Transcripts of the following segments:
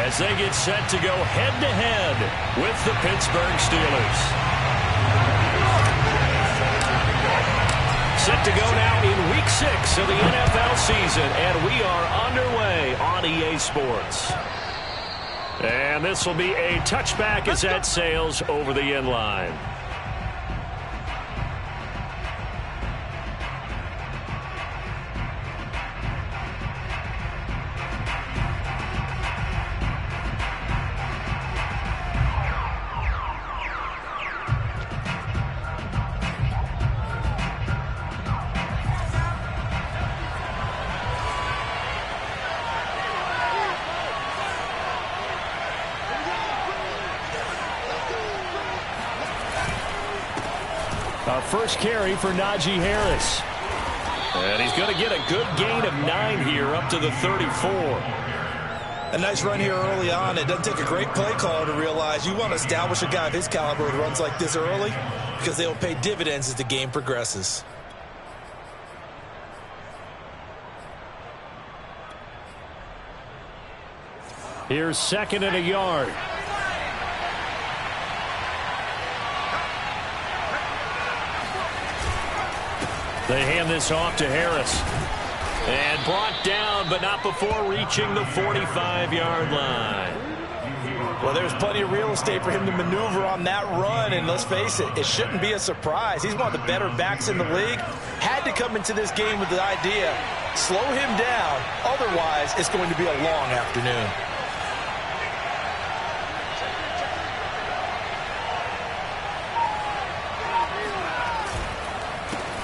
as they get set to go head-to-head with the Pittsburgh Steelers. Set to go now in Week 6 of the NFL season, and we are underway on EA Sports. And this will be a touchback as that sails over the end line. First carry for Najee Harris. And he's going to get a good gain of 9 here up to the 34. A nice run here early on. It doesn't take a great play caller to realize you want to establish a guy of his caliber with runs like this early because they will pay dividends as the game progresses. Here's 2nd and a yard. They hand this off to Harris. And brought down, but not before reaching the 45-yard line. Well, there's plenty of real estate for him to maneuver on that run, and let's face it, it shouldn't be a surprise. He's one of the better backs in the league. Had to come into this game with the idea, slow him down, otherwise it's going to be a long afternoon.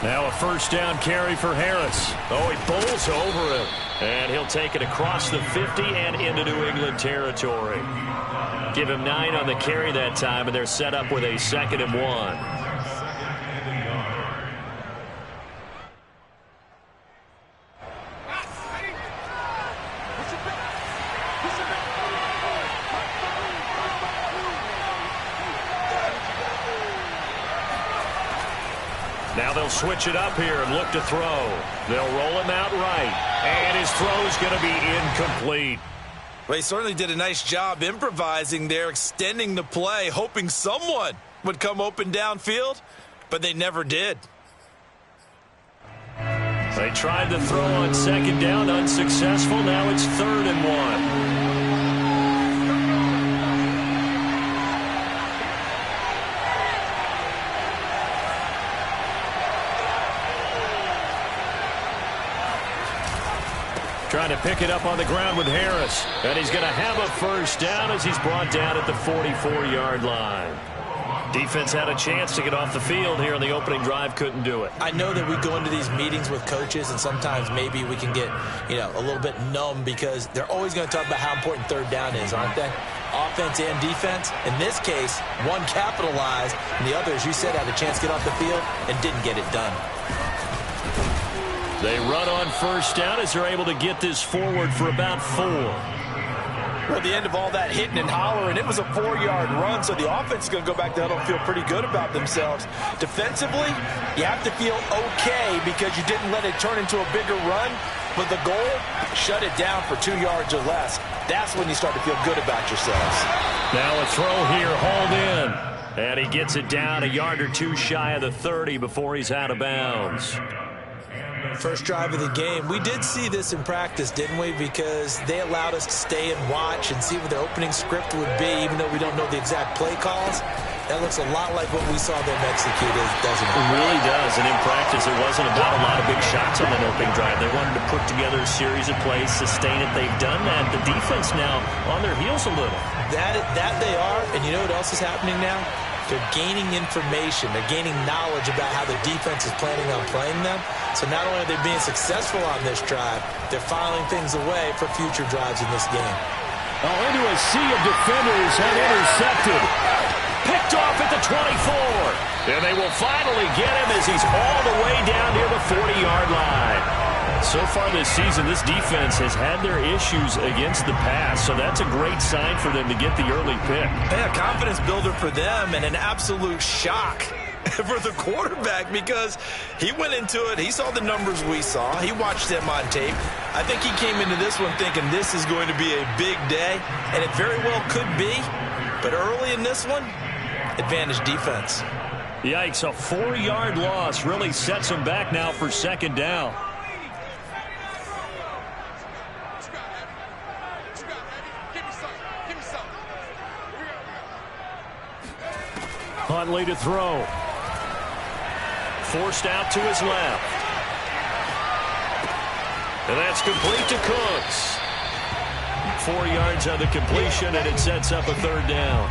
Now a first down carry for Harris. Oh, he bowls over him. And he'll take it across the 50 and into New England territory. Give him 9 on the carry that time, and they're set up with a 2nd and 1. Now they'll switch it up here and look to throw. They'll roll him out right. And his throw's going to be incomplete. Well, he certainly did a nice job improvising there, extending the play, hoping someone would come open downfield, but they never did. They tried to throw on 2nd down, unsuccessful. Now it's 3rd and 1. Trying to pick it up on the ground with Harris. And he's going to have a first down as he's brought down at the 44-yard line. Defense had a chance to get off the field here on the opening drive, couldn't do it. I know that we go into these meetings with coaches, and sometimes maybe we can get, a little bit numb because they're always going to talk about how important 3rd down is, aren't they? Offense and defense. In this case, one capitalized, and the other, as you said, had a chance to get off the field and didn't get it done. They run on first down as they're able to get this forward for about 4. Well, at the end of all that hitting and hollering, it was a 4-yard run, so the offense is going to go back to huddle and feel pretty good about themselves. Defensively, you have to feel okay because you didn't let it turn into a bigger run, but the goal, shut it down for 2 yards or less. That's when you start to feel good about yourselves. Now a throw here, hauled in. And he gets it down a yard or 2 shy of the 30 before he's out of bounds. First drive of the game. We did see this in practice, didn't we? Because they allowed us to stay and watch and see what their opening script would be, even though we don't know the exact play calls. That looks a lot like what we saw them execute, doesn't it? It really does. And in practice, it wasn't about a lot of big shots on that opening drive. They wanted to put together a series of plays, sustain it. They've done that. The defense now on their heels a little. That they are. And you know what else is happening now? They're gaining information. They're gaining knowledge about how the defense is planning on playing them. So not only are they being successful on this drive, they're filing things away for future drives in this game. Oh, into a sea of defenders and intercepted. Picked off at the 24. And they will finally get him as he's all the way down near the 40-yard line. So far this season, this defense has had their issues against the pass, so that's a great sign for them to get the early pick. Hey, a confidence builder for them and an absolute shock for the quarterback because he went into it. He saw the numbers we saw. He watched them on tape. I think he came into this one thinking this is going to be a big day, and it very well could be. But early in this one, advantage defense. Yikes, a 4-yard loss really sets him back now for second down. Huntley to throw. Forced out to his left. And that's complete to Cooks. 4 yards on the completion, and it sets up a third down.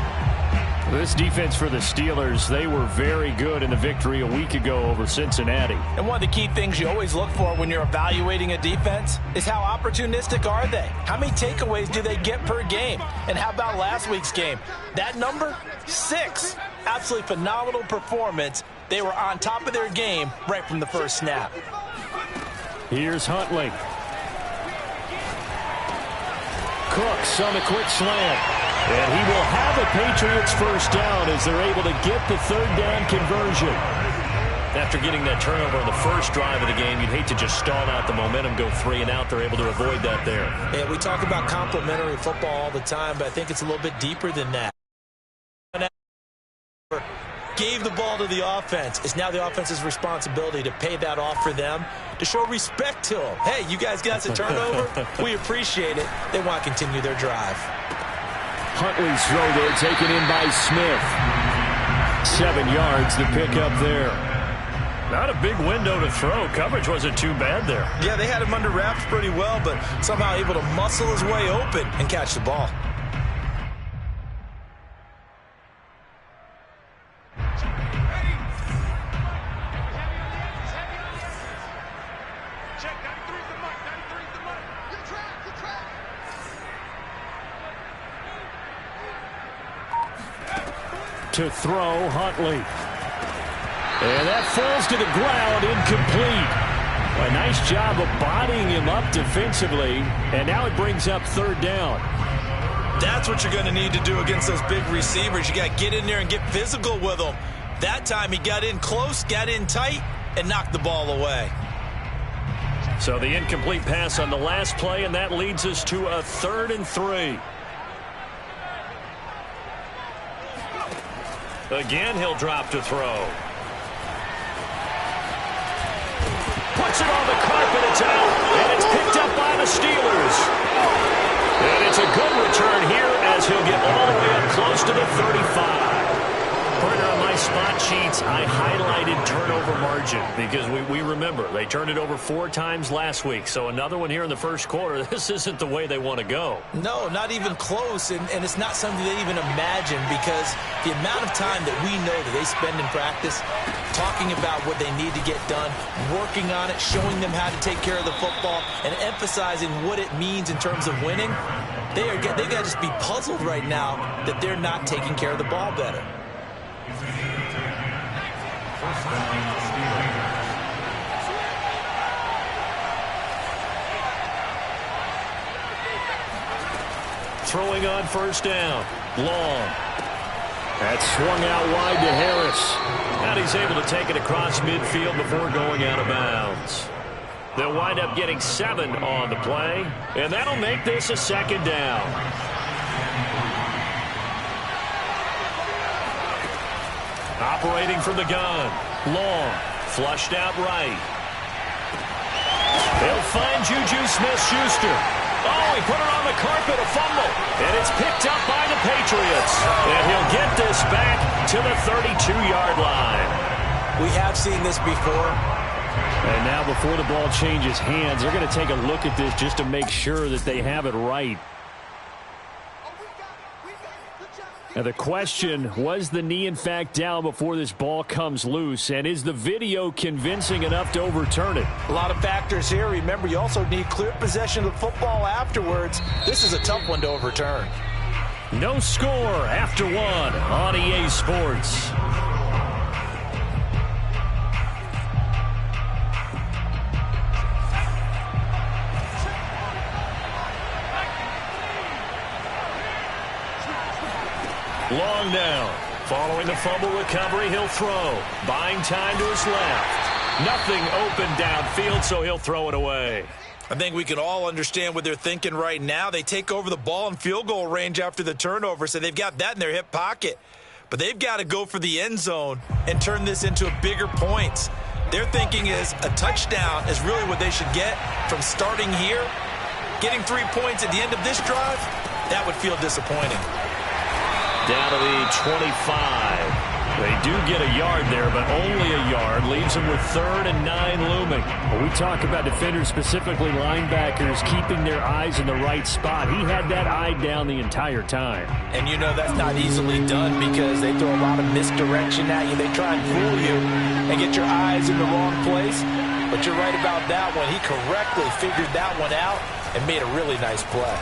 This defense for the Steelers, they were very good in the victory a week ago over Cincinnati. And one of the key things you always look for when you're evaluating a defense is how opportunistic are they? How many takeaways do they get per game? And how about last week's game? That number, 6. Absolutely phenomenal performance. They were on top of their game right from the first snap. Here's Huntley. Cooks on a quick slant. And he will have a Patriots first down as they're able to get the third down conversion. After getting that turnover on the first drive of the game, you'd hate to just stall out the momentum, go 3 and out. They're able to avoid that there. Yeah, we talk about complementary football all the time, but I think it's a little bit deeper than that. Gave the ball to the offense. It's now the offense's responsibility to pay that off for them, to show respect to them. Hey, you guys got the turnover? We appreciate it. They want to continue their drive. Huntley's throw there taken in by Smith. 7 yards, the pick up there. Not a big window to throw. Coverage wasn't too bad there. Yeah, they had him under wraps pretty well, but somehow able to muscle his way open and catch the ball. To throw, Huntley. And that falls to the ground, incomplete. A nice job of bodying him up defensively, and now it brings up third down. That's what you're going to need to do against those big receivers. You got to get in there and get physical with them. That time he got in close, got in tight, and knocked the ball away. So the incomplete pass on the last play, and that leads us to a 3rd and 3. Again, he'll drop to throw. Puts it on the carpet, it's out, and it's picked up by the Steelers. And it's a good return here as he'll get all the way up close to the 35. Partner, on my spot sheets, I highlighted turnover margin because we remember they turned it over 4 times last week. So another one here in the first quarter. This isn't the way they want to go. No, not even close, and it's not something they even imagine because the amount of time that we know that they spend in practice talking about what they need to get done, working on it, showing them how to take care of the football, and emphasizing what it means in terms of winning, they got to just be puzzled right now that they're not taking care of the ball better. Throwing on first down. Long. That's swung out wide to Harris. And he's able to take it across midfield before going out of bounds. They'll wind up getting 7 on the play, and that'll make this a second down. Operating from the gun. Long. Flushed out right. They'll find Juju Smith-Schuster. Oh, he put it on the carpet, a fumble. And it's picked up by the Patriots. And he'll get this back to the 32-yard line. We have seen this before. And now before the ball changes hands, they're going to take a look at this just to make sure that they have it right. Now the question, was the knee in fact down before this ball comes loose? And is the video convincing enough to overturn it? A lot of factors here. Remember, you also need clear possession of the football afterwards. This is a tough one to overturn. No score after 1 on EA Sports. Long down. Following the fumble recovery, he'll throw. Buying time to his left. Nothing open downfield, so he'll throw it away. I think we can all understand what they're thinking right now. They take over the ball in field goal range after the turnover, so they've got that in their hip pocket. But they've got to go for the end zone and turn this into bigger points. Their thinking is a touchdown is really what they should get from starting here. Getting 3 points at the end of this drive, that would feel disappointing. Down to the 25. They do get a yard there, but only a yard. Leaves them with 3rd and 9 looming. Well, we talk about defenders, specifically linebackers, keeping their eyes in the right spot. He had that eye down the entire time. And you know that's not easily done because they throw a lot of misdirection at you. They try and fool you and get your eyes in the wrong place. But you're right about that one. He correctly figured that one out and made a really nice play.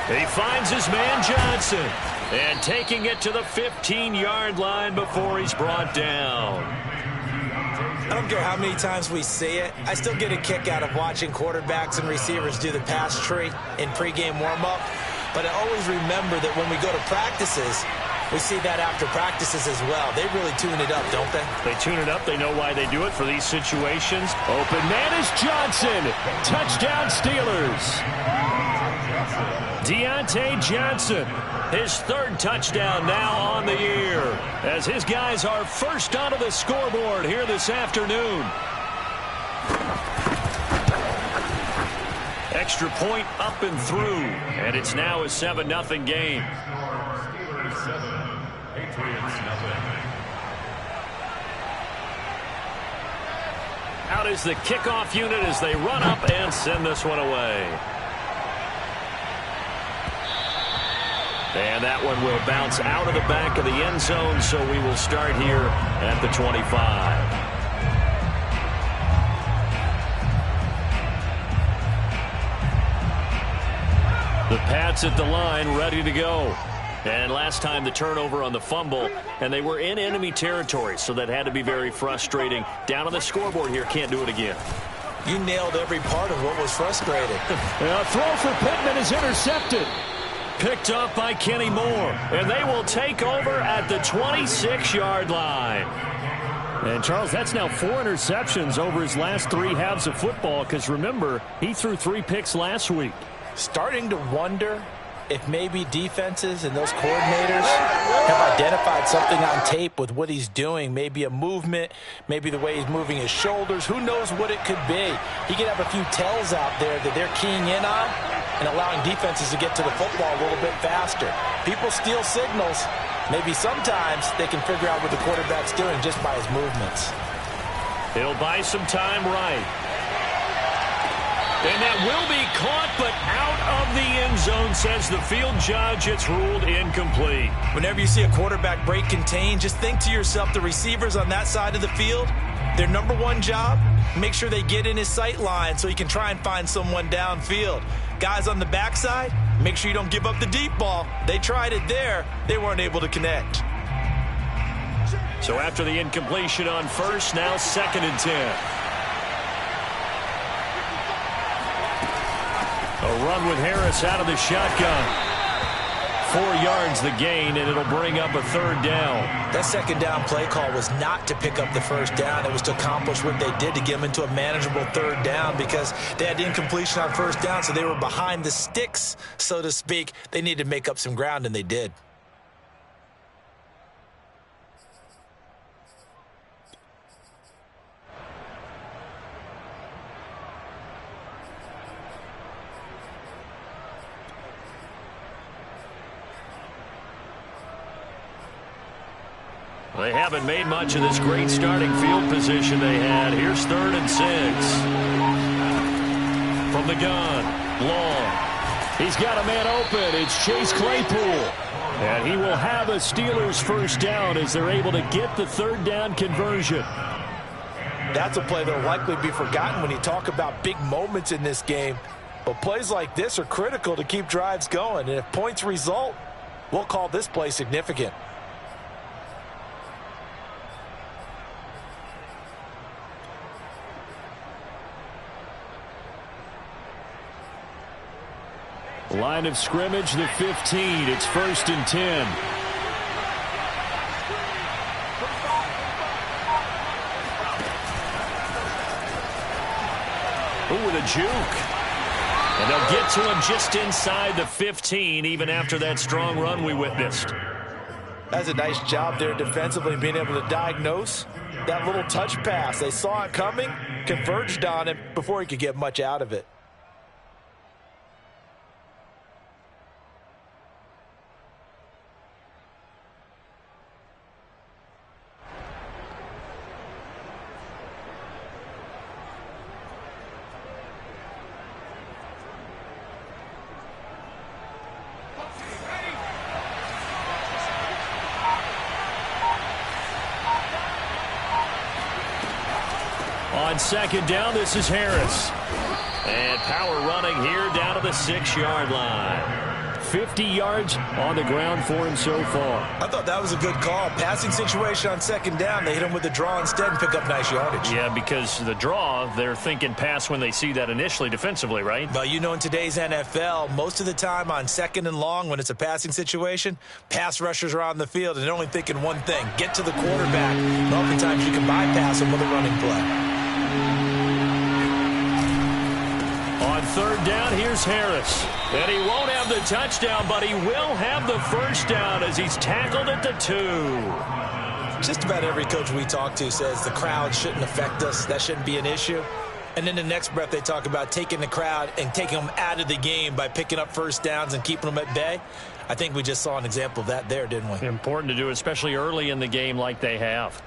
He finds his man Johnson. And taking it to the 15-yard line before he's brought down. I don't care how many times we see it. I still get a kick out of watching quarterbacks and receivers do the pass tree in pregame warm-up. But I always remember that when we go to practices, we see that after practices as well. They really tune it up, don't they? They tune it up. They know why they do it for these situations. Open man is Johnson. Touchdown Steelers. Deontay Johnson. His 3rd touchdown now on the year as his guys are first onto the scoreboard here this afternoon. Extra point up and through, and it's now a 7-0 game. Out is the kickoff unit as they run up and send this one away. And that one will bounce out of the back of the end zone, so we will start here at the 25. The Pats at the line, ready to go. And last time the turnover on the fumble, and they were in enemy territory, so that had to be very frustrating. Down on the scoreboard here, can't do it again. You nailed every part of what was frustrating. A throw for Pittman is intercepted. Picked up by Kenny Moore, and they will take over at the 26-yard line. And, Charles, that's now 4 interceptions over his last 3 halves of football because, remember, he threw 3 picks last week. Starting to wonder if maybe defenses and those coordinators have identified something on tape with what he's doing. Maybe a movement, maybe the way he's moving his shoulders. Who knows what it could be? He could have a few tells out there that they're keying in on and allowing defenses to get to the football a little bit faster. People steal signals. Maybe sometimes they can figure out what the quarterback's doing just by his movements. He'll buy some time right. And that will be caught, but out of the end zone, says the field judge. It's ruled incomplete. Whenever you see a quarterback break contain, just think to yourself, the receivers on that side of the field, their number one job, make sure they get in his sight line so he can try and find someone downfield. Guys on the backside, make sure you don't give up the deep ball. They tried it there. They weren't able to connect. So after the incompletion on first, now 2nd and 10. A run with Harris out of the shotgun. 4 yards the gain, and it'll bring up a 3rd down. That 2nd down play call was not to pick up the 1st down. It was to accomplish what they did to get them into a manageable 3rd down because they had incompletion on 1st down, so they were behind the sticks, so to speak. They needed to make up some ground, and they did. They haven't made much of this great starting field position they had. Here's 3rd and 6. From the gun, long. He's got a man open. It's Chase Claypool. And he will have a Steelers 1st down as they're able to get the 3rd down conversion. That's a play that will likely be forgotten when you talk about big moments in this game. But plays like this are critical to keep drives going. And if points result, we'll call this play significant. Line of scrimmage, the 15. It's 1st and 10. with a juke. And they'll get to him just inside the 15, even after that strong run we witnessed. That's a nice job there defensively, being able to diagnose that little touch pass. They saw it coming, converged on it before he could get much out of it. On second down, this is Harris. And power running here down to the 6-yard line. 50 yards on the ground for him so far. I thought that was a good call. Passing situation on second down. They hit him with the draw instead and pick up nice yardage. Yeah, because the draw, they're thinking pass when they see that initially defensively, right? But you know, in today's NFL, most of the time on second and long, when it's a passing situation, pass rushers are on the field and they're only thinking one thing: get to the quarterback. And oftentimes you can bypass them with a running play. On third down, here's Harris. And he won't have the touchdown, but he will have the first down as he's tackled at the 2. Just about every coach we talk to says the crowd shouldn't affect us. That shouldn't be an issue. And in the next breath, they talk about taking the crowd and taking them out of the game by picking up first downs and keeping them at bay. I think we just saw an example of that there, didn't we? Important to do, especially early in the game like they have.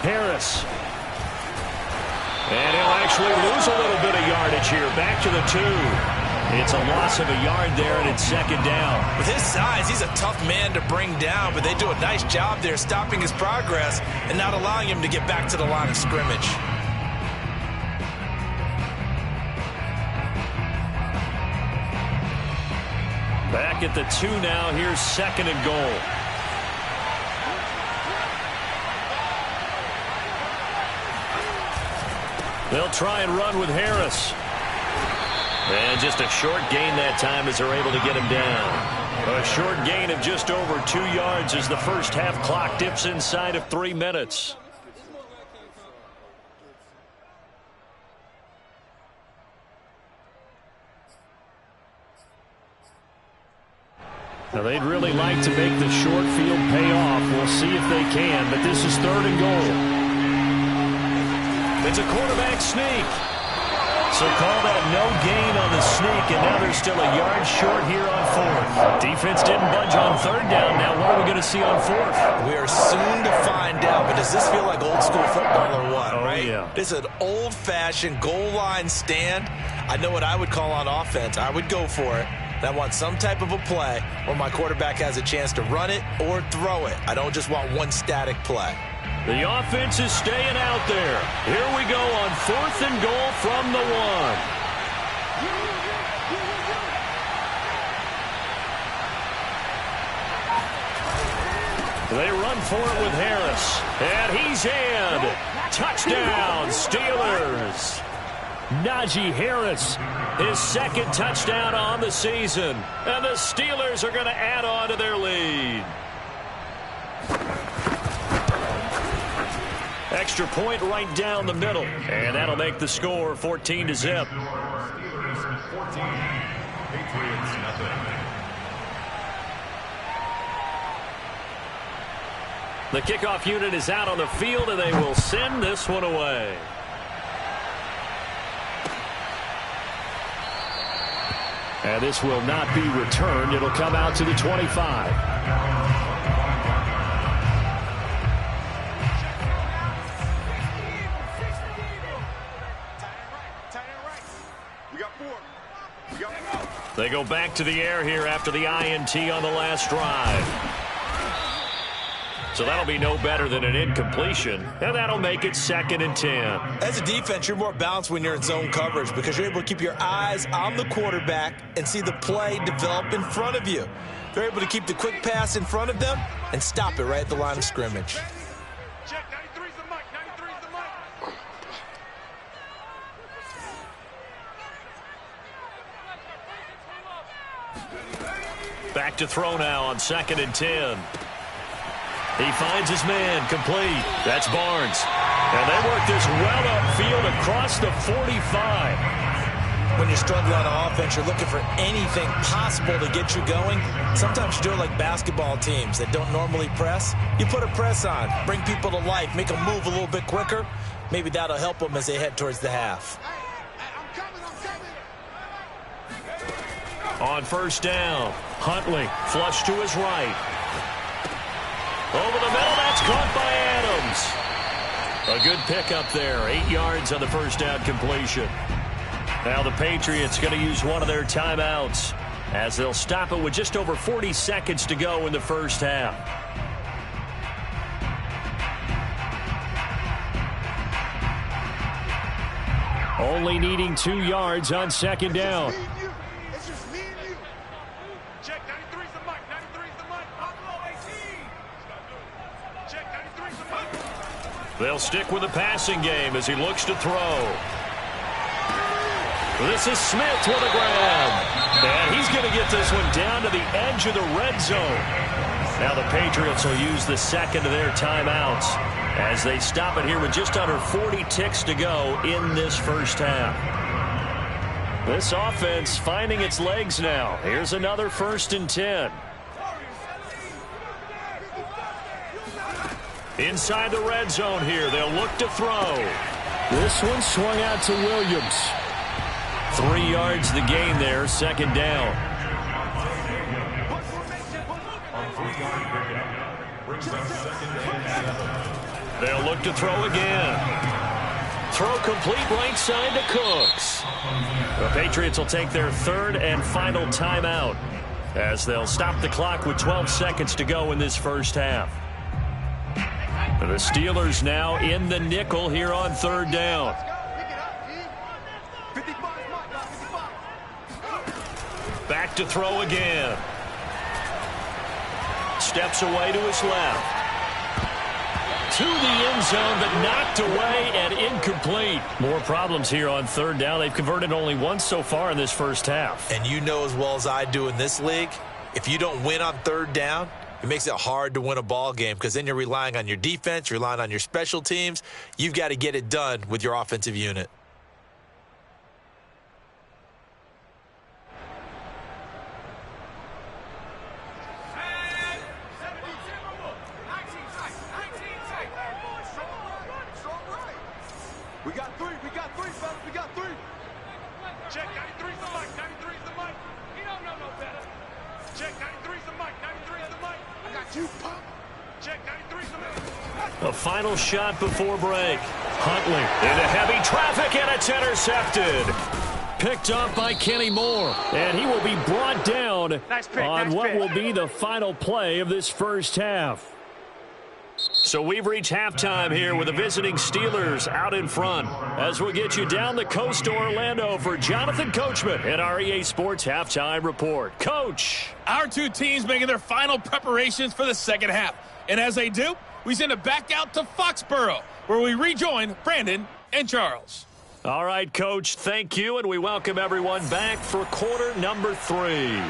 Harris. And he'll actually lose a little bit of yardage here. Back to the 2. It's a loss of a yard there, and it's second down. With his size, he's a tough man to bring down, but they do a nice job there stopping his progress and not allowing him to get back to the line of scrimmage. Back at the 2 now. Here's second and goal. They'll try and run with Harris. And just a short gain that time as they're able to get him down. A short gain of just over 2 yards as the first half clock dips inside of 3 minutes. Now, they'd really like to make the short field pay off. We'll see if they can, but this is third and goal. It's a quarterback sneak. So call that no gain on the sneak, and now they're still a yard short here on fourth. Defense didn't budge on third down. Now what are we going to see on fourth? We are soon to find out, but does this feel like old school football or what, right? Yeah. This is an old-fashioned goal line stand. I know what I would call on offense. I would go for it. And I want some type of a play where my quarterback has a chance to run it or throw it. I don't just want one static play. The offense is staying out there. Here we go on fourth and goal from the 1. They run for it with Harris. And he's in. Touchdown, Steelers. Najee Harris, his second touchdown on the season. And the Steelers are going to add on to their lead. Extra point right down the middle. And that'll make the score 14-0. The kickoff unit is out on the field, and they will send this one away. And this will not be returned. It'll come out to the 25. They go back to the air here after the INT on the last drive. So that'll be no better than an incompletion, and that'll make it 2nd and 10. As a defense, you're more balanced when you're in zone coverage because you're able to keep your eyes on the quarterback and see the play develop in front of you. They're able to keep the quick pass in front of them and stop it right at the line of scrimmage. Check, 93's the mic, 93's the mic. Back to throw now on 2nd and 10. He finds his man, complete. That's Barnes. And they work this well upfield across the 45. When you're struggling on offense, you're looking for anything possible to get you going. Sometimes you do it like basketball teams that don't normally press. You put a press on, bring people to life, make them move a little bit quicker. Maybe that'll help them as they head towards the half. On 1st down, Huntley flush to his right. Over the middle, that's caught by Adams. A good pickup there, 8 yards on the 1st down completion. Now the Patriots going to use one of their timeouts as they'll stop it with just over 40 seconds to go in the 1st half. Only needing 2 yards on 2nd down. Check 93's the mic. 93's the mic. Check 93's the mic. They'll stick with the passing game as he looks to throw. This is Smith with a grab. And he's going to get this one down to the edge of the red zone. Now the Patriots will use the 2nd of their timeouts as they stop it here with just under 40 ticks to go in this 1st half. This offense finding its legs now. Here's another 1st and 10. Inside the red zone here. They'll look to throw. This one swung out to Williams. 3 yards the gain there, 2nd down. They'll look to throw again. Throw complete right side to Cooks. The Patriots will take their 3rd and final timeout as they'll stop the clock with 12 seconds to go in this 1st half. The Steelers now in the nickel here on 3rd down. Back to throw again. Steps away to his left. To the end zone, but knocked away and incomplete. More problems here on 3rd down. They've converted only once so far in this 1st half. And you know as well as I do in this league, if you don't win on 3rd down, it makes it hard to win a ball game because then you're relying on your defense, you're relying on your special teams. You've got to get it done with your offensive unit. We got three, fellas, we got 3. Check 93's the mic. 93's the mic. He don't know no better. Check 93's the mic. 93's the mic. I got you, pop. Check 93's the mic. A final shot before break. Huntley into heavy traffic, and it's intercepted. Picked up by Kenny Moore, and he will be brought down on what will be the final play of this 1st half. So we've reached halftime here with the visiting Steelers out in front. As we'll get you down the coast to Orlando for Jonathan Coachman at our EA Sports Halftime Report. Coach. Our two teams making their final preparations for the 2nd half. And as they do, we send it back out to Foxborough, where we rejoin Brandon and Charles. All right, Coach, thank you, and we welcome everyone back for quarter number 3.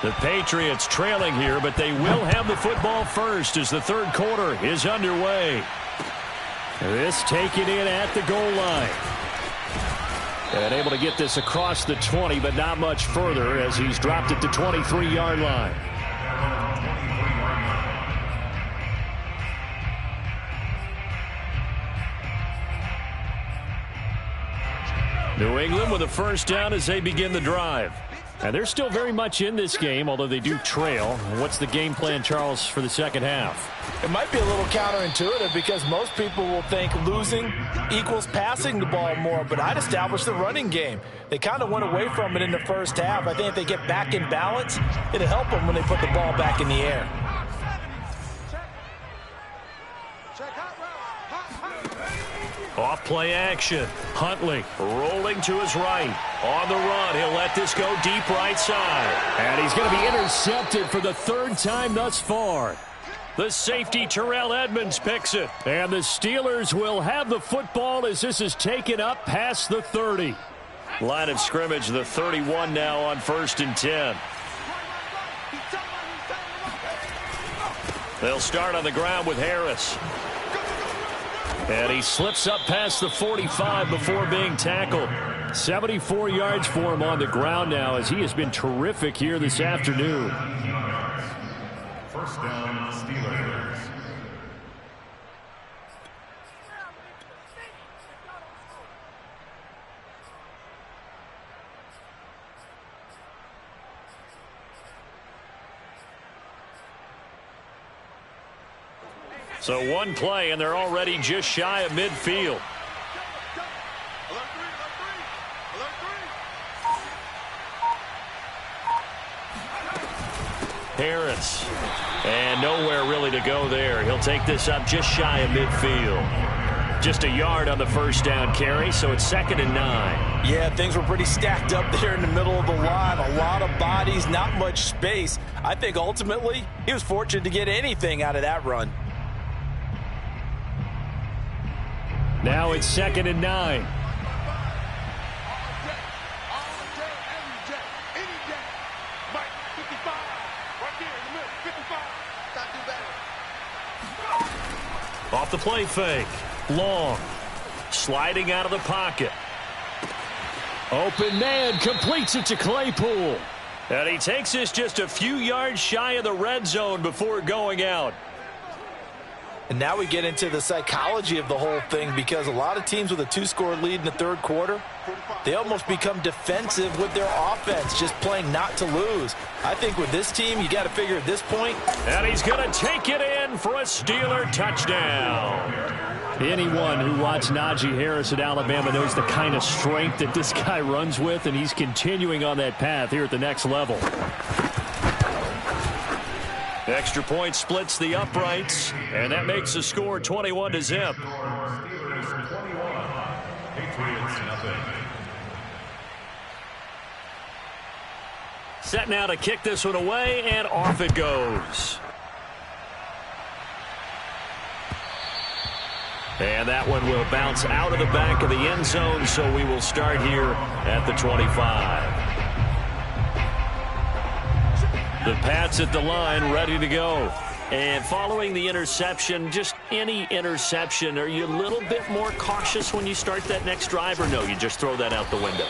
The Patriots trailing here, but they will have the football first as the 3rd quarter is underway. This taken in at the goal line. And able to get this across the 20, but not much further as he's dropped it to 23-yard line. New England with a 1st down as they begin the drive. And they're still very much in this game, although they do trail. What's the game plan, Charles, for the 2nd half? It might be a little counterintuitive because most people will think losing equals passing the ball more, but I'd establish the running game. They kind of went away from it in the 1st half. I think if they get back in balance, it'll help them when they put the ball back in the air. Off play action. Huntley rolling to his right. On the run, he'll let this go deep right side. And he's going to be intercepted for the 3rd time thus far. The safety, Terrell Edmonds, picks it. And the Steelers will have the football as this is taken up past the 30. Line of scrimmage, the 31 now on 1st and 10. They'll start on the ground with Harris. And he slips up past the 45 before being tackled. 74 yards for him on the ground now as he has been terrific here this afternoon. First down, Steelers. So one play, and they're already just shy of midfield. Harris. And nowhere really to go there. He'll take this up just shy of midfield. Just a yard on the first down carry, so it's 2nd and 9. Yeah, things were pretty stacked up there in the middle of the line. A lot of bodies, not much space. I think ultimately he was fortunate to get anything out of that run. Now it's 2nd and 9. Off the play fake. Long. Sliding out of the pocket. Open man completes it to Claypool. And he takes this just a few yards shy of the red zone before going out. And now we get into the psychology of the whole thing, because a lot of teams with a 2-score lead in the third quarter, they almost become defensive with their offense, just playing not to lose. I think with this team, you got to figure at this point. And he's going to take it in for a Steeler touchdown. Anyone who watched Najee Harris at Alabama knows the kind of strength that this guy runs with, and he's continuing on that path here at the next level. Extra point splits the uprights, and that makes the score 21-0. Steelers 21, Patriots nothing. Set now to kick this one away, and off it goes. And that one will bounce out of the back of the end zone, so we will start here at the 25. The Pats at the line, ready to go. And following the interception, just any interception, are you a little bit more cautious when you start that next drive, or no, you just throw that out the window?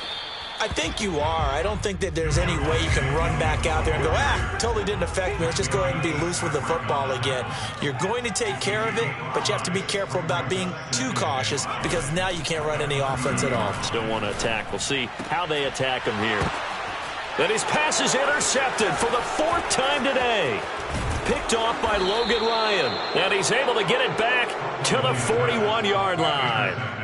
I think you are. I don't think that there's any way you can run back out there and go, totally didn't affect me. Let's just go ahead and be loose with the football again. You're going to take care of it, but you have to be careful about being too cautious, because now you can't run any offense at all. Still want to attack. We'll see how they attack him here. And his pass is intercepted for the 4th time today. Picked off by Logan Ryan. And he's able to get it back to the 41-yard line.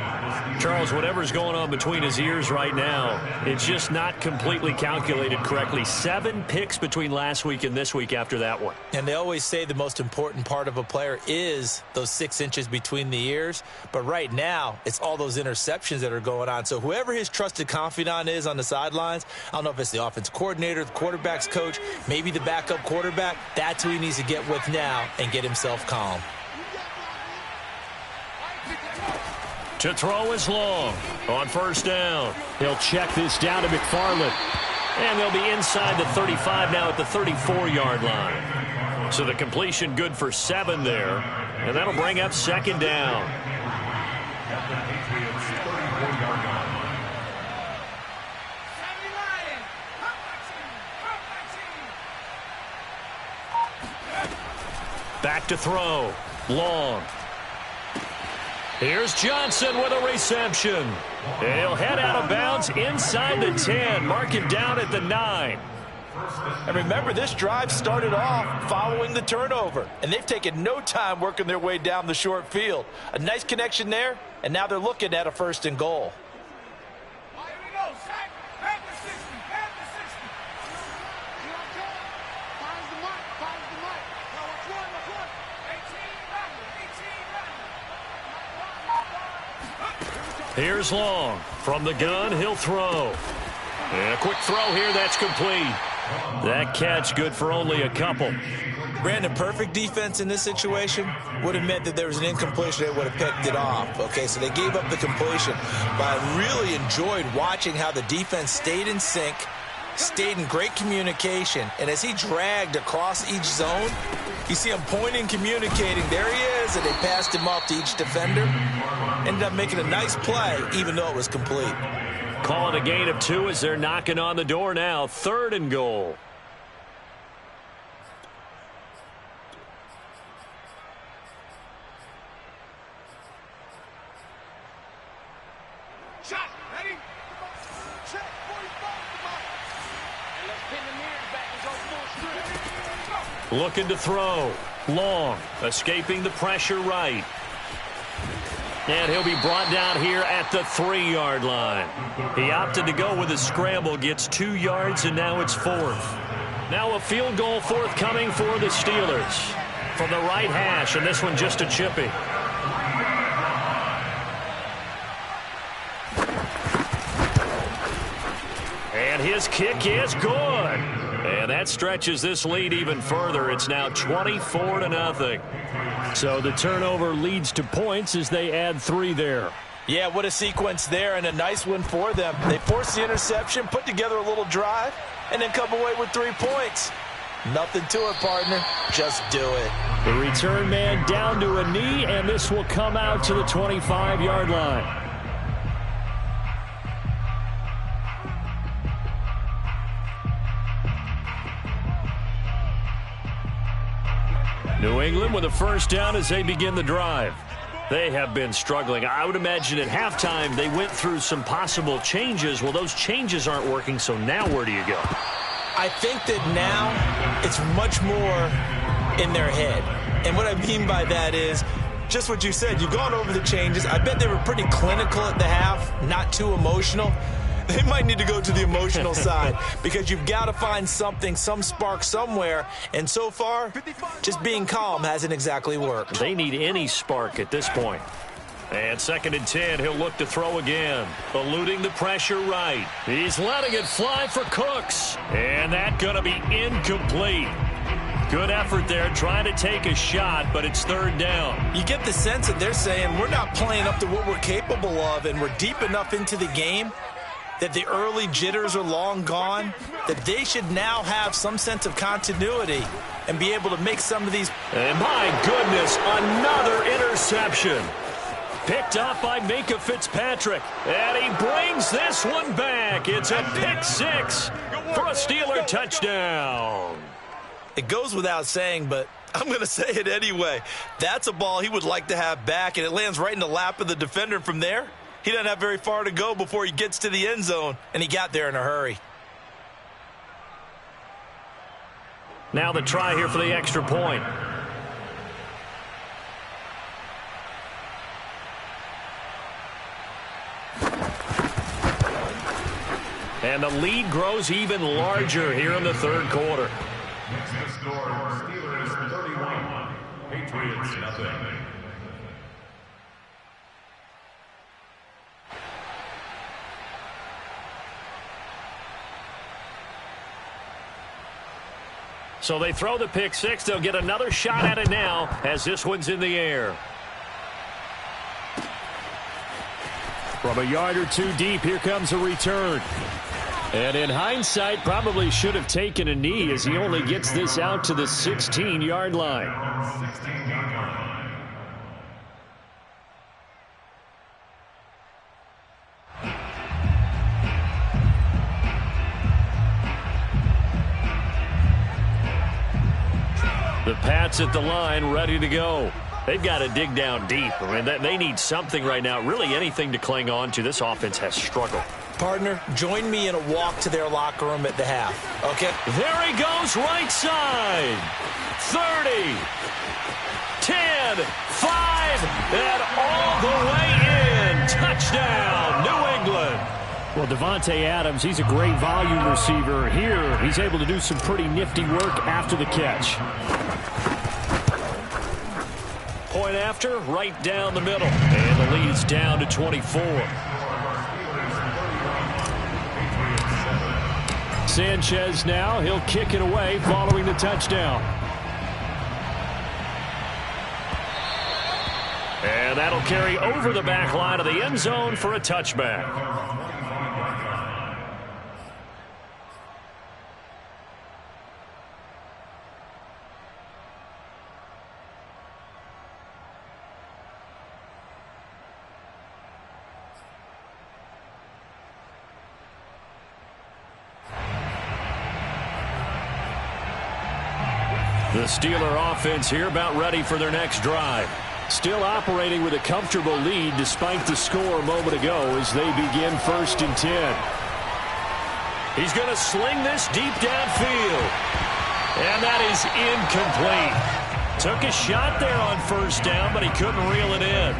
Charles, whatever's going on between his ears right now, it's just not completely calculated correctly. 7 picks between last week and this week after that one. And they always say the most important part of a player is those 6 inches between the ears. But right now, it's all those interceptions that are going on. So whoever his trusted confidant is on the sidelines, I don't know if it's the offense coordinator, the quarterback's coach, maybe the backup quarterback, that's who he needs to get with now and get himself calm. To throw is Long on 1st down. He'll check this down to McFarland. And they'll be inside the 35 now at the 34-yard line. So the completion good for 7 there. And that'll bring up 2nd down. Back to throw. Long. Here's Johnson with a reception. And he'll head out of bounds inside the 10. Mark him down at the 9. And remember, this drive started off following the turnover. And they've taken no time working their way down the short field. A nice connection there, and now they're looking at a 1st and goal. Here's Long. From the gun, he'll throw. And a quick throw here, that's complete. That catch good for only a couple. Brandon, perfect defense in this situation would have meant that there was an incompletion. They would have picked it off. Okay, so they gave up the completion. But I really enjoyed watching how the defense stayed in sync, stayed in great communication, and as he dragged across each zone, you see him pointing, communicating. There he is, and they passed him off to each defender. Ended up making a nice play, even though it was complete. Call it a gain of 2 as they're knocking on the door now. 3rd and goal. Shot, ready? Check, 45, come on. And let's pin the mirrors back and go full strip. Looking to throw. Long. Escaping the pressure right. And he'll be brought down here at the 3-yard line. He opted to go with a scramble, gets 2 yards, and now it's 4th. Now a field goal forthcoming for the Steelers. From the right hash, and this one just a chippy. And his kick is good. And that stretches this lead even further. It's now 24-0. So the turnover leads to points as they add 3 there. Yeah, what a sequence there, and a nice one for them. They forced the interception, put together a little drive, and then come away with 3 points. Nothing to it, partner. Just do it. The return man down to a knee, and this will come out to the 25-yard line. New England with a first down as they begin the drive. They have been struggling. I would imagine at halftime they went through some possible changes. Well, those changes aren't working, so now where do you go? I think that now it's much more in their head. And what I mean by that is just what you said. You've gone over the changes. I bet they were pretty clinical at the half, not too emotional. They might need to go to the emotional side because you've got to find something, some spark somewhere. And so far, just being calm hasn't exactly worked. They need any spark at this point. And 2nd and 10, he'll look to throw again. Eluding the pressure right. He's letting it fly for Cooks. And that's going to be incomplete. Good effort there, trying to take a shot, but it's 3rd down. You get the sense that they're saying we're not playing up to what we're capable of, and we're deep enough into the game that the early jitters are long gone, that they should now have some sense of continuity and be able to make some of these. And my goodness, another interception. Picked up by Minka Fitzpatrick. And he brings this one back. It's a pick 6 for a Steeler touchdown. It goes without saying, but I'm going to say it anyway. That's a ball he would like to have back, and it lands right in the lap of the defender from there. He doesn't have very far to go before he gets to the end zone, and he got there in a hurry. Now the try here for the extra point. And the lead grows even larger here in the 3rd quarter. Next to score, Steelers 31, Patriots nothing. So they throw the pick 6. They'll get another shot at it now as this one's in the air. From a yard or 2 deep, here comes a return. And in hindsight, probably should have taken a knee as he only gets this out to the 16-yard line. 16-yard line. The Pats at the line, ready to go. They've got to dig down deep. I mean, they need something right now, really anything to cling on to. This offense has struggled. Partner, join me in a walk to their locker room at the half, okay? There he goes, right side. 30, 10, 5, and all the way in. Touchdown, New England. Well, Devontae Adams, he's a great volume receiver. Here, he's able to do some pretty nifty work after the catch. Point after, right down the middle. And the lead's down to 24. Sanchez now, he'll kick it away following the touchdown. And that'll carry over the back line of the end zone for a touchback. The Steeler offense here about ready for their next drive. Still operating with a comfortable lead despite the score a moment ago as they begin 1st and 10. He's going to sling this deep downfield. And that is incomplete. Took a shot there on 1st down, but he couldn't reel it in.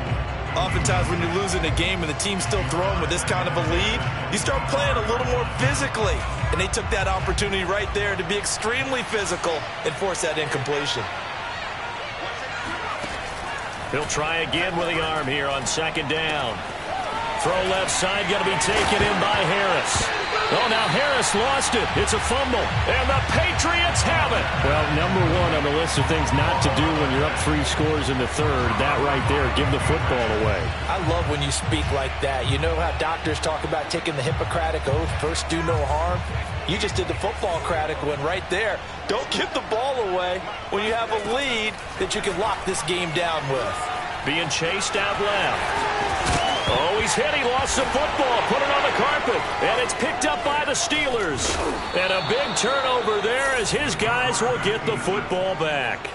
Oftentimes when you're losing a game and the team's still throwing with this kind of a lead, you start playing a little more physically. And they took that opportunity right there to be extremely physical and force that incompletion. He'll try again with the arm here on 2nd down. Throw left side, going to be taken in by Harris. Oh, now Harris lost it. It's a fumble, and the Patriots have it. Well, number one on the list of things not to do when you're up 3 scores in the 3rd, that right there, give the football away. I love when you speak like that. You know how doctors talk about taking the Hippocratic Oath, first do no harm? You just did the football-cratic one right there. Don't give the ball away when you have a lead that you can lock this game down with. Being chased out left. Oh, he's hit. He lost the football. Put it on the carpet. And it's picked up by the Steelers. And a big turnover there as his guys will get the football back.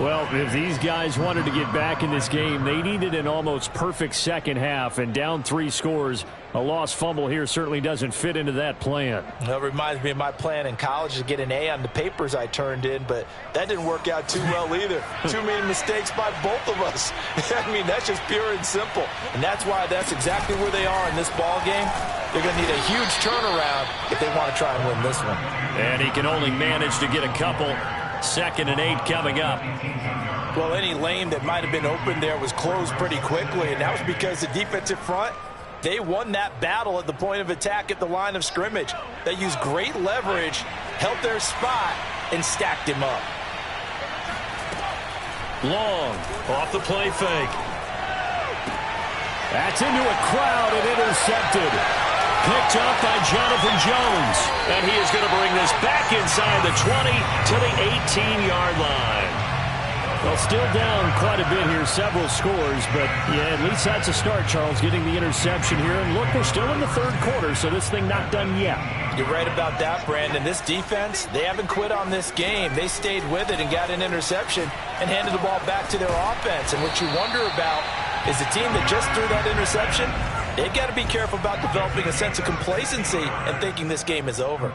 Well, if these guys wanted to get back in this game, they needed an almost perfect second half. And down 3 scores, a lost fumble here certainly doesn't fit into that plan. That reminds me of my plan in college to get an A on the papers I turned in, but that didn't work out too well either. Too many mistakes by both of us. I mean, that's just pure and simple. And that's why that's exactly where they are in this ball game. They're going to need a huge turnaround if they want to try and win this one. And he can only manage to get a couple. 2nd and 8 coming up. Well, any lane that might have been open there was closed pretty quickly, and that was because the defensive front, they won that battle at the point of attack at the line of scrimmage. They used great leverage, held their spot, and stacked him up. Long, off the play fake. That's into a crowd and intercepted. Picked up by Jonathan Jones. And he is going to bring this back inside the 20 to the 18-yard line. Well, still down quite a bit here, several scores, but yeah, at least that's a start, Charles, getting the interception here. And look, we're still in the 3rd quarter, so this thing not done yet. You're right about that, Brandon. This defense, they haven't quit on this game. They stayed with it and got an interception and handed the ball back to their offense. And what you wonder about is the team that just threw that interception, they've got to be careful about developing a sense of complacency and thinking this game is over.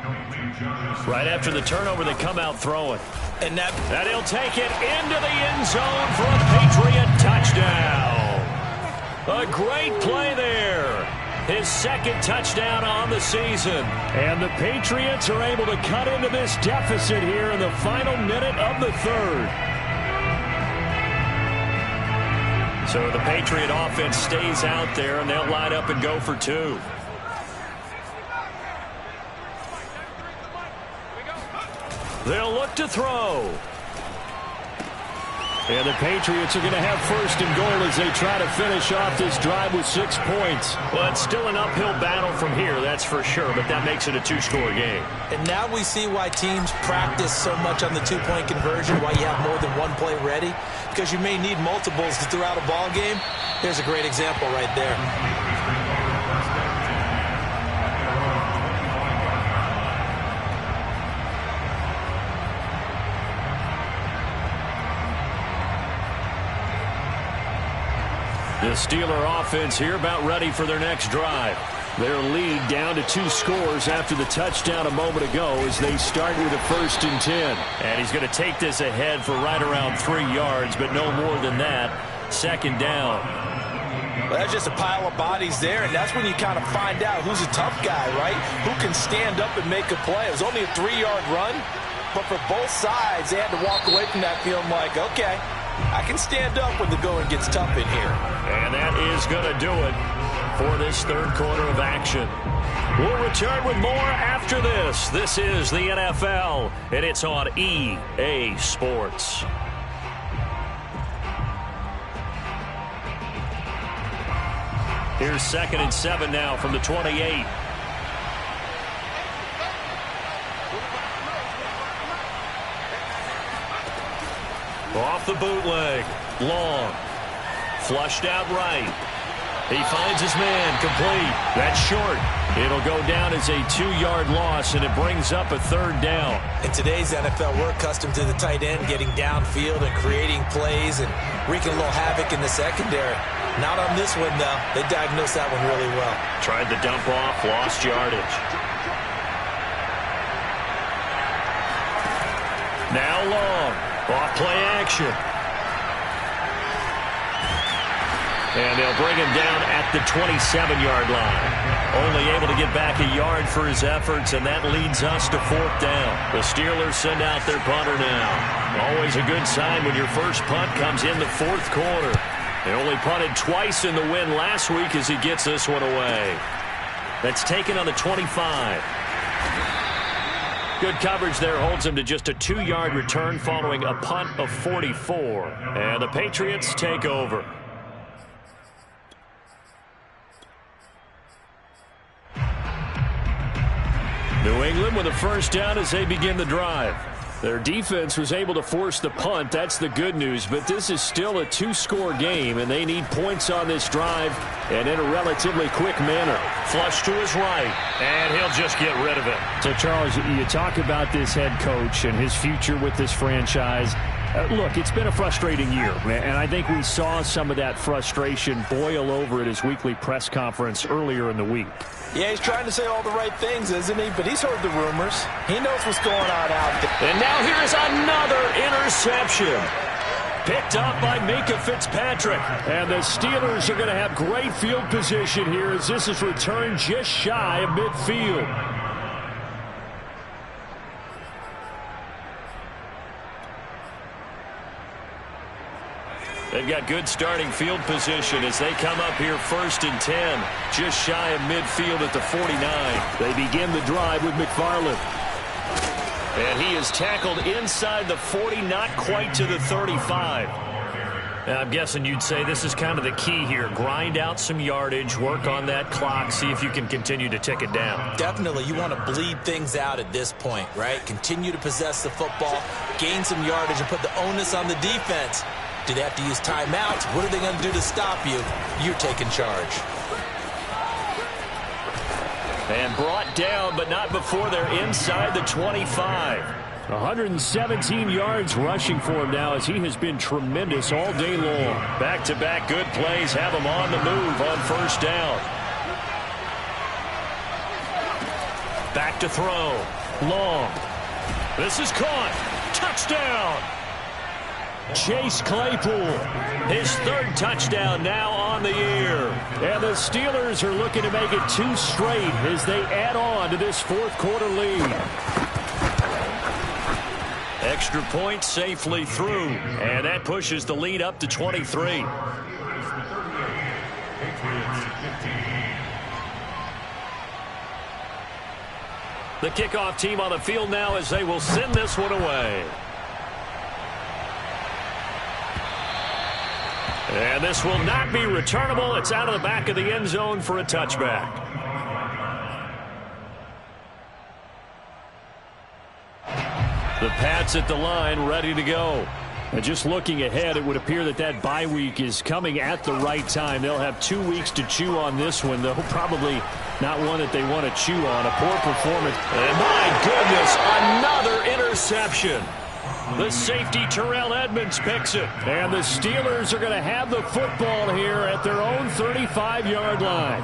Right after the turnover, they come out throwing. And he'll take it into the end zone for a Patriot touchdown. A great play there. His 2nd touchdown on the season. And the Patriots are able to cut into this deficit here in the final minute of the 3rd. So the Patriot offense stays out there, and they'll line up and go for 2. They'll look to throw. And the Patriots are going to have 1st and goal as they try to finish off this drive with 6 points. Well, it's still an uphill battle from here, that's for sure, but that makes it a 2-score game. And now we see why teams practice so much on the 2-point conversion, why you have more than one play ready, because you may need multiples throughout a ball game. Here's a great example right there. The Steeler offense here about ready for their next drive. Their lead down to 2 scores after the touchdown a moment ago as they start with a 1st and 10. And he's going to take this ahead for right around 3 yards, but no more than that. 2nd down. Well, that's just a pile of bodies there, and that's when you kind of find out who's a tough guy, right? Who can stand up and make a play. It was only a 3-yard run, but for both sides, they had to walk away from that feeling like, okay, I can stand up when the going gets tough in here. And that is going to do it for this 3rd quarter of action. We'll return with more after this. This is the NFL, and it's on EA Sports. Here's 2nd and 7 now from the 28. Off the bootleg. Long. Flushed out right. He finds his man. Complete. That's short. It'll go down as a 2-yard loss, and it brings up a 3rd down. In today's NFL, we're accustomed to the tight end getting downfield and creating plays and wreaking a little havoc in the secondary. Not on this one, though. They diagnosed that one really well. Tried to dump off, lost yardage. Now Long. Off play action. And they'll bring him down at the 27-yard line. Only able to get back a yard for his efforts, and that leads us to 4th down. The Steelers send out their punter now. Always a good sign when your first punt comes in the 4th quarter. They only punted twice in the win last week as he gets this one away. That's taken on the 25. Good coverage there holds him to just a 2-yard return following a punt of 44. And the Patriots take over. New England with a first down as they begin the drive. Their defense was able to force the punt. That's the good news. But this is still a 2-score game, and they need points on this drive and in a relatively quick manner. Flush to his right, and he'll just get rid of it. So, Charles, you talk about this head coach and his future with this franchise. Look, it's been a frustrating year, and I think we saw some of that frustration boil over at his weekly press conference earlier in the week. Yeah, he's trying to say all the right things, isn't he? But he's heard the rumors. He knows what's going on out there. And now here's another interception. Picked up by Minkah Fitzpatrick. And the Steelers are going to have great field position here as this is returned just shy of midfield. They've got good starting field position as they come up here 1st and 10, just shy of midfield at the 49. They begin the drive with McFarland. And he is tackled inside the 40, not quite to the 35. And I'm guessing you'd say this is kind of the key here. Grind out some yardage, work on that clock, see if you can continue to tick it down. Definitely. You want to bleed things out at this point, right? Continue to possess the football, gain some yardage, and put the onus on the defense. Do they have to use timeouts? What are they going to do to stop you? You're taking charge. And brought down, but not before they're inside the 25. 117 yards rushing for him now as he has been tremendous all day long. Back-to-back good plays have him on the move on 1st down. Back to throw. Long. This is caught. Touchdown. Chase Claypool, his 3rd touchdown now on the year. And the Steelers are looking to make it 2 straight as they add on to this 4th quarter lead. Extra point safely through, and that pushes the lead up to 23. The kickoff team on the field now as they will send this one away. And this will not be returnable. It's out of the back of the end zone for a touchback. The Pats at the line ready to go. And just looking ahead, it would appear that that bye week is coming at the right time. They'll have 2 weeks to chew on this one, though probably not one that they want to chew on. A poor performance. And my goodness, another interception. The safety, Terrell Edmonds, picks it. And the Steelers are going to have the football here at their own 35-yard line.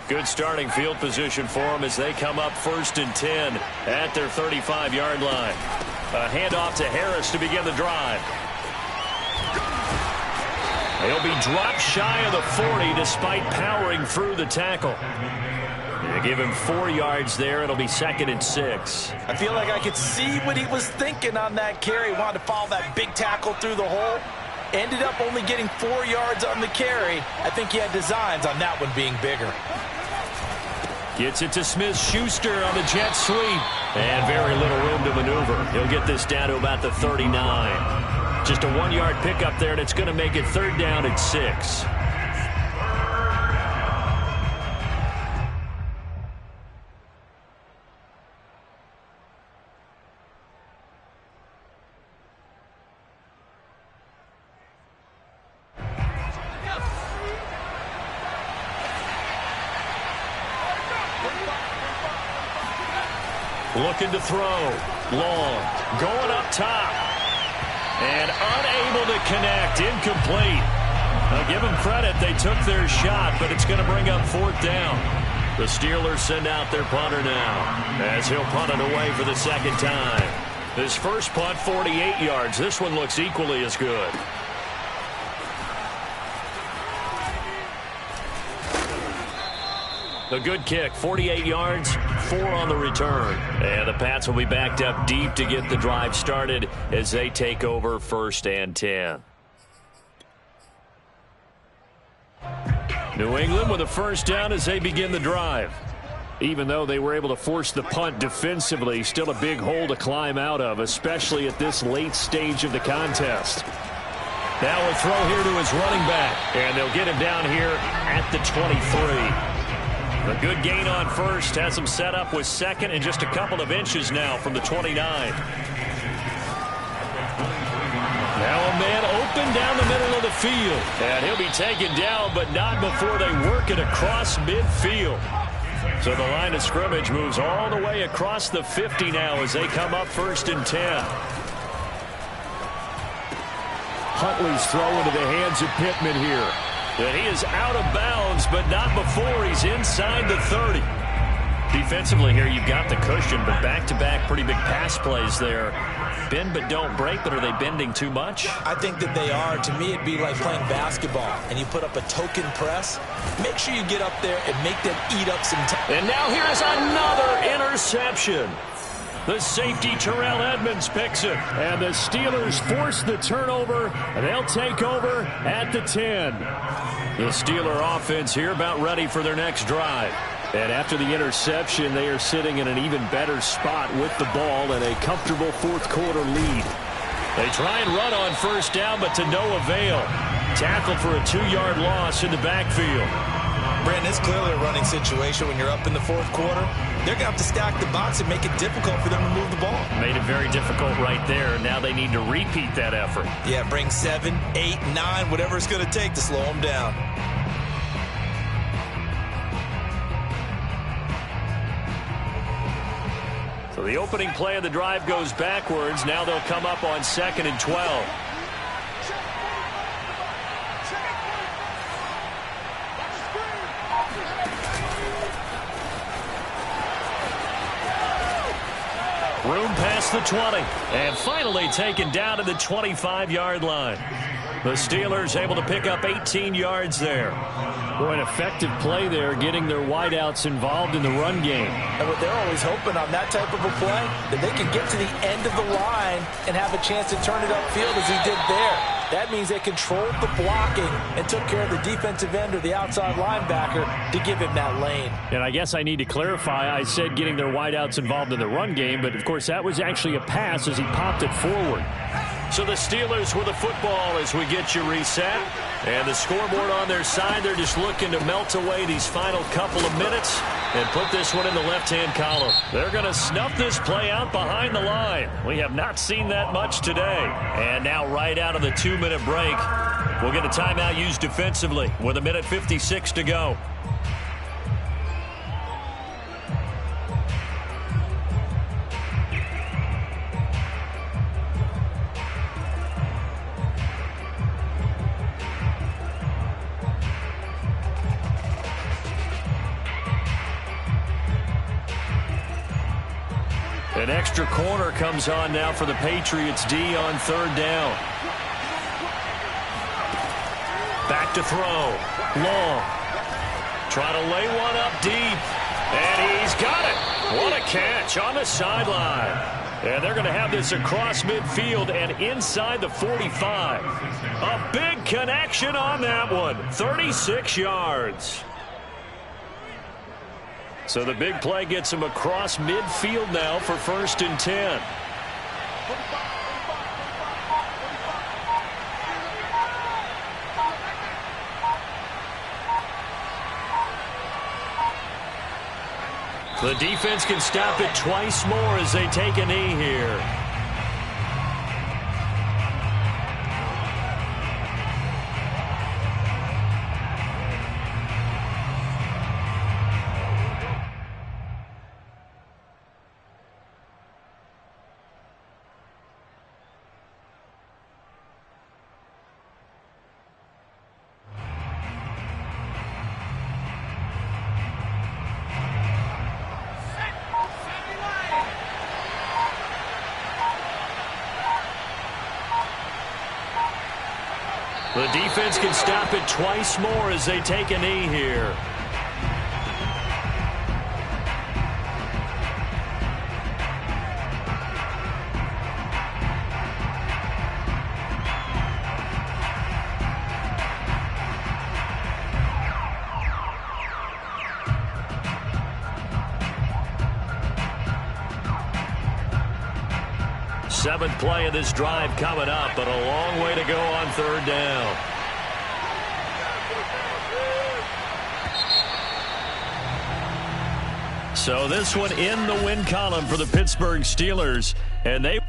Good starting field position for them as they come up 1st and 10 at their 35-yard line. A handoff to Harris to begin the drive. He'll be dropped shy of the 40 despite powering through the tackle. They give him 4 yards there. It'll be 2nd and 6. I feel like I could see what he was thinking on that carry. Wanted to follow that big tackle through the hole. Ended up only getting 4 yards on the carry. I think he had designs on that one being bigger. Gets it to Smith-Schuster on the jet sweep. And very little room to maneuver. He'll get this down to about the 39. Just a 1-yard pickup there, and it's going to make it 3rd down and 6. Looking to throw. Long. Going up top. And unable to connect. Incomplete. Now give them credit. They took their shot, but it's going to bring up 4th down. The Steelers send out their punter now, as he'll punt it away for the 2nd time. His first punt, 48 yards. This one looks equally as good. A good kick, 48 yards, 4 on the return. And the Pats will be backed up deep to get the drive started as they take over 1st and 10. New England with a 1st down as they begin the drive. Even though they were able to force the punt defensively, still a big hole to climb out of, especially at this late stage of the contest. Now a throw here to his running back, and they'll get him down here at the 23. A good gain on 1st, has him set up with 2nd and just a couple of inches now from the 29. Now a man open down the middle of the field. And he'll be taken down, but not before they work it across midfield. So the line of scrimmage moves all the way across the 50 now as they come up 1st and 10. Huntley's throw into the hands of Pittman here. And he is out of bounds, but not before he's inside the 30. Defensively here, you've got the cushion, but back-to-back pretty big pass plays there. Bend but don't break, but are they bending too much? I think that they are. To me, it'd be like playing basketball, and you put up a token press. Make sure you get up there and make them eat up some time. And now here's another interception. The safety, Terrell Edmonds, picks it. And the Steelers force the turnover, and they'll take over at the 10. The Steeler offense here about ready for their next drive. And after the interception, they are sitting in an even better spot with the ball and a comfortable 4th quarter lead. They try and run on 1st down, but to no avail. Tackled for a 2-yard loss in the backfield. Brandon, it's clearly a running situation when you're up in the 4th quarter. They're going to have to stack the box and make it difficult for them to move the ball. Made it very difficult right there. Now they need to repeat that effort. Yeah, bring 7, 8, 9, whatever it's going to take to slow them down. So the opening play of the drive goes backwards. Now they'll come up on 2nd and 12. Room past the 20. And finally taken down to the 25-yard line. The Steelers able to pick up 18 yards there. Boy, an effective play there, getting their wideouts involved in the run game. And what they're always hoping on that type of a play, that they can get to the end of the line and have a chance to turn it upfield as he did there. That means they controlled the blocking and took care of the defensive end or the outside linebacker to give him that lane. And I guess I need to clarify, I said getting their wideouts involved in the run game, but of course that was actually a pass as he popped it forward. So the Steelers with the football as we get you reset. And the scoreboard on their side, they're just looking to melt away these final couple of minutes and put this one in the left-hand column. They're going to snuff this play out behind the line. We have not seen that much today. And now right out of the 2-minute break, we'll get a timeout used defensively with 1:56 to go. An extra corner comes on now for the Patriots D on 3rd down. Back to throw. Long. Try to lay one up deep. And he's got it. What a catch on the sideline. And they're going to have this across midfield and inside the 45. A big connection on that one. 36 yards. So the big play gets him across midfield now for 1st and 10. The defense can stop it twice more as they take a knee here. The defense can stop it twice more as they take a knee here. Seventh play of this drive coming up, but a long way to go on 3rd down. So this one in the win column for the Pittsburgh Steelers, and they